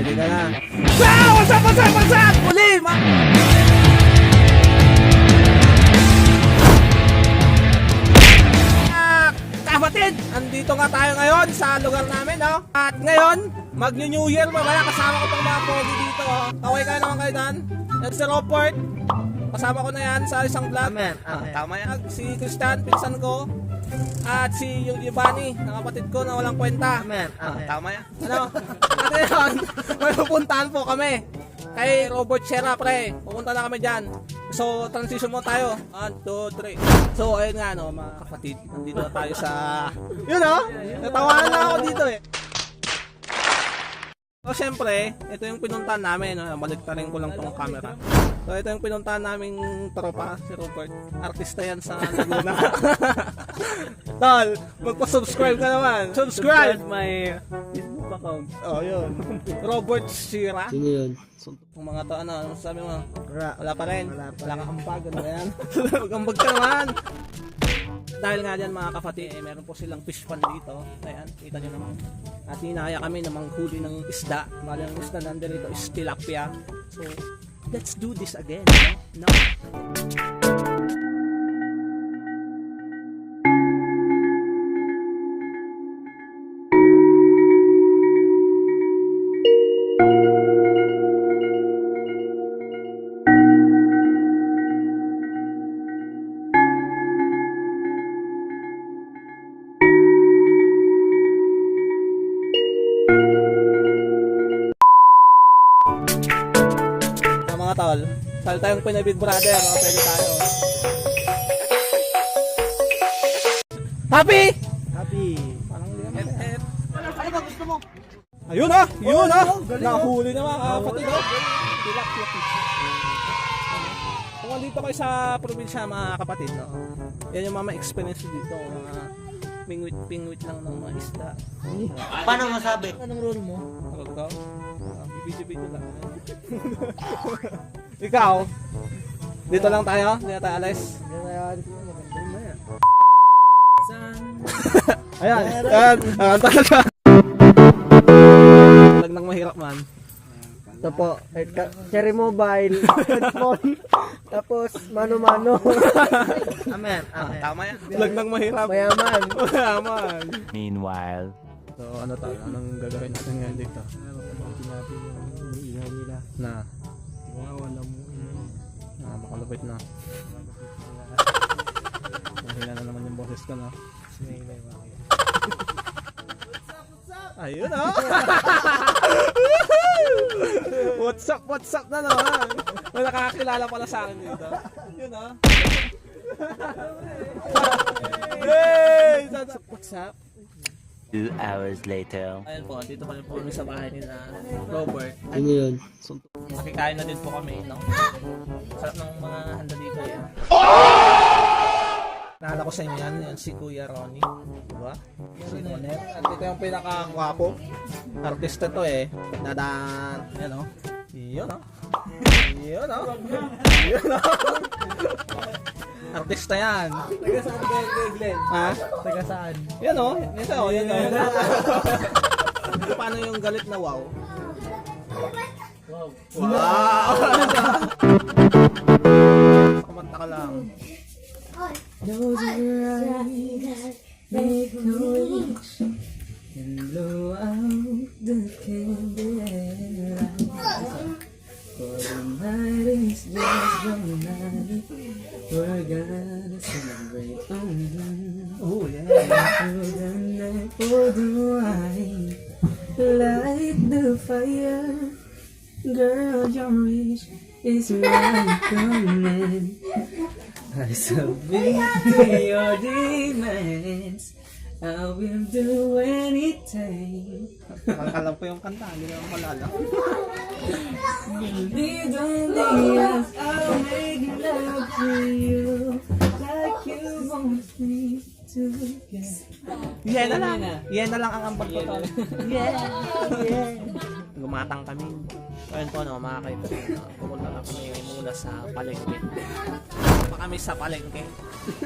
Ready ka na? What's up? Uli! Kapatid, andito nga tayo ngayon sa lugar namin, no? At ngayon, mag-New Year mamaya. Kasama ko pang mga pogi dito, oh. Kaway kayo naman kayo dan. Yan si Robert. Kasama ko na yan sa isang vlog. Amen. Tama yan. Si Christian, pinsan ko. At si yung Giovanni, na kapatid ko na walang kwenta. Amen. Tama yan. Ano? At ngayon, may pupuntahan po kami. Kay Robert Sierra, pre. Pupunta na kami dyan. So, transition mo tayo. 1, 2, 3. So, ayun nga, no, mga kapatid. Nandito na tayo sa... Yun, no? Natawanan na ako dito, eh. So, syempre, ito yung pinuntahan namin. No? Baliktarin ko lang tong camera. So, ito yung pinuntahan naming tropa, si Robert. Artista yan sa Laguna. Tol, magpa-subscribe ka naman. Subscribe! my Facebook account. Oh, yun. Robert Sierra. Sino yun? Suntok ng mga to, ano sabi mo? Wala pa rin. Wala pa Wala kang ambag, ano yan? Mag-ambag ka naman. Dahil nga dyan mga kapatid, meron po silang fish pan dito. Ayan, kita nyo naman. At hinahaya kami na manghuli ng isda. Bali ng isda nandito is tilapia. So, let's do this again. No? Mga tol, sal tayong Pinabig Brother, mga pwede tayo. Happy! Happy. Parang hindi naman. Ano ba gusto mo? Ayun ah! Yun ah! Nahuli na mga kapatid oh. Tilapia fish. Kung andito kayo sa probinsya mga kapatid, no? Yan yung mga experience dito, mga pingwit lang ng mga isda. Paano masabi? Anong role mo? Huwag ka. Video lang. Ikaw? Dito lang tayo? Hindi na tayo alis? Ayan. Ayan talaga. Talagang mahirap man. Ito po, Cherry Mobile, headphone, tapos mano-mano. Amen. Tama yan. Talagang mahirap. Mayaman. Mayaman. Meanwhile. So ano tayo? Anong gagawin natin ngayon dito? Pagkakin natin yung ingay nila. Na? Wala mo. Makalupit na. Mahina na naman yung boses ko, no? Ayun, oh! What's up na naman? May nakakakilala pala sa akin dito. Yun, oh! Hey! What's up? 2 hours later. Ayun po, dito pa rin po kami sa bahay nila Robert. Sino yun? Makikain na din po kami, no? Sarap ng mga handa dito, eh. Naalala ko sa inyo yan si Kuya Ronnie. Diba? Si Monet. Dito yung pinaka-gwapo. Artista to, eh. Dadaan. Yan, o. Yun, o. Yun, o. Yun, o. Artista yan. Taga saan kayo, Glenn? Ha? Taga saan? Yan, o. Ito, o. Yan, o. Paano yung galit na wow? Wow! Kumanta ka lang. Close your eyes, make a wish, and blow out the candlelight. For the night is just one night, we're gonna celebrate. Oh, yeah. For the night, for the wine, light the fire. Girl, your wish is my command. I submit to your demands. I will do anything. Alam ko yung kanta, hindi naman malala. Believe in the I'll make love to you like you want me to. Yan na lang. Yan na lang ang ambag ko tol. Yeah, yeah. Gumatang kami. Ayun po, no, mga kaibigan. Pumunta na kami muna sa palengke. Pa kami sa palengke.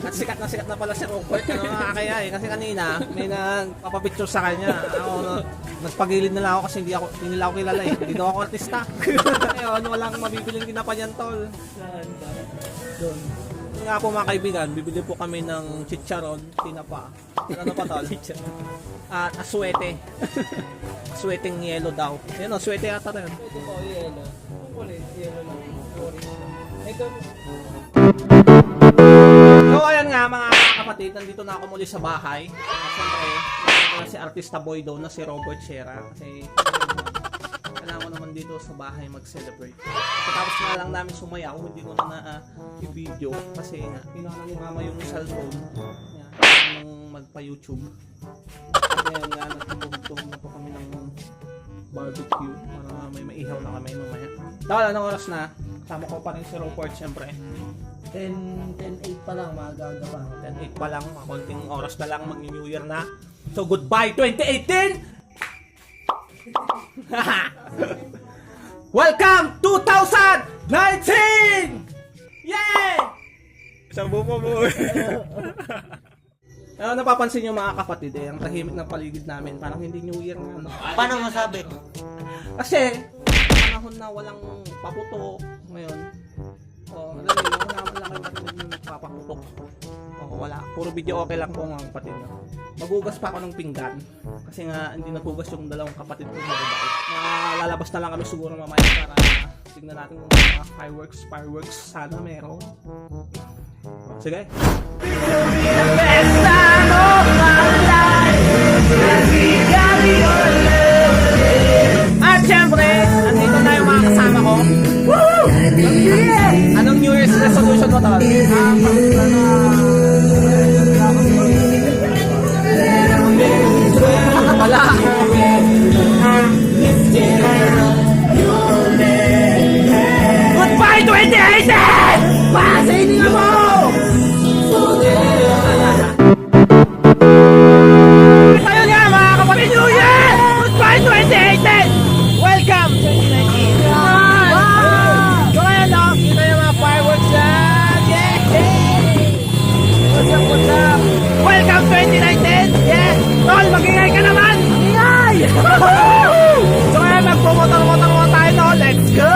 At sikat na pala si Robert. Ano mga kaya eh. Kasi kanina, may nagpapapicture sa kanya. Ako, no, Nagpagilid na lang ako kasi hindi nila ako kilala eh. Hindi daw ako artista. Ngayon, walang mabibiling kinapa niyan, tol. Doon. Nga po mga kaibigan, bibili po kami ng chicharon, tinapa. Ano pa tol? At aswete. Asweteng yelo daw. Yan o, aswete yata rin. Ito po, yelo. Ang kulit, yelo lang. Orange lang. Ito, So ayan nga mga kapatid, nandito na ako muli sa bahay. Siyempre, si Artista Boy daw na si Robert Sierra. Kasi kailangan ko naman dito sa bahay mag-celebrate. Tapos na lang namin sumayaw, hindi ko na i-video. Kasi kinuha ni mama yung cellphone. Yan, nung magpa-YouTube. Kaya nga, nagtubog-tubog na po kami ng barbecue para may maihaw na kami mamaya. Dahil anong oras na? Kasama ko pa rin si Robert siyempre. 10:08 pa lang, maaga pa. 10-8 pa lang, konting oras na lang mag-New Year na. So goodbye 2018! Welcome 2019! Yay! Isang bupo mo. Ano napapansin nyo mga kapatid ang tahimik ng paligid namin, parang hindi New Year na ano. Paano masabi? Kasi, panahon na walang paputok ngayon. Oh, alam niyo, wala lang kayo marinig yung nagpapaputok. Oh, wala. Puro video okay lang po mga kapatid. Magugas pa ako ng pinggan. Kasi nga, hindi natugas yung dalawang kapatid ko na babae. Lalabas na lang kami siguro mamaya para tignan natin yung mga fireworks. Sana meron. Sige. At syempre, andito na yung mga kasama ko. Woo! Anong New Year's resolution mo tawag? Wala. Goodbye 2018! Pasinin mo! Ayun nga mga kapatid, New Year! Goodbye 2018! Welcome 2019! So ngayon no, kita yung mga fireworks dyan! What's up? Welcome 2019! Yes! Tol, mag-ingay ka naman! Ingay! So ngayon magpumotor-motor tayo no, let's go!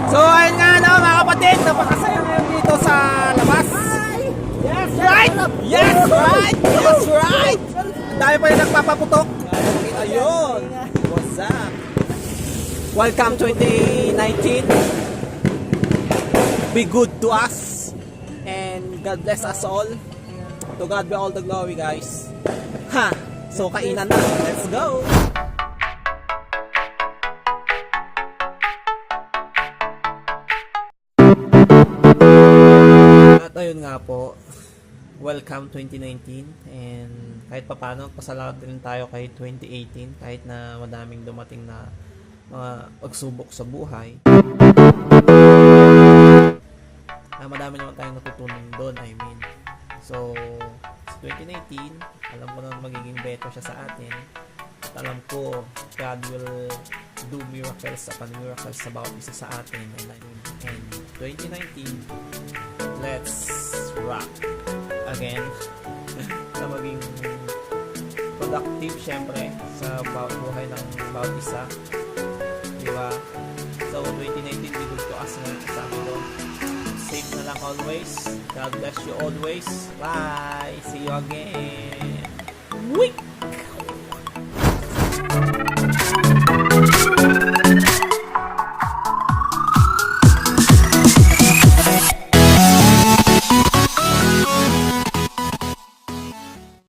So ayun nga no mga kapatid, napakasaya ngayon dito sa labas. Yes, right! Yes, right! Yes, right! Ang dami pa yung nagpapaputok. Ayun! What's up? Welcome 2019. Be good to us. And God bless us all. To God be all the glory guys. Ha! So kainan na. Let's go! At ayun nga po, welcome 2019 and kahit papano pasalamat din tayo kay 2018 kahit na madaming dumating na mga pagsubok sa buhay. Madami naman tayong natutunan doon, I mean. So, sa 2019, alam ko na magiging better siya sa atin. At alam ko, God will do miracles upon miracles about isa sa atin. And 2019, let's rock again. Na maging productive syempre sa buhay ng bawat isa. Diba? So 2019 be good to us nga kasama doon. Safe na lang always. God bless you always. Bye! See you again! Week!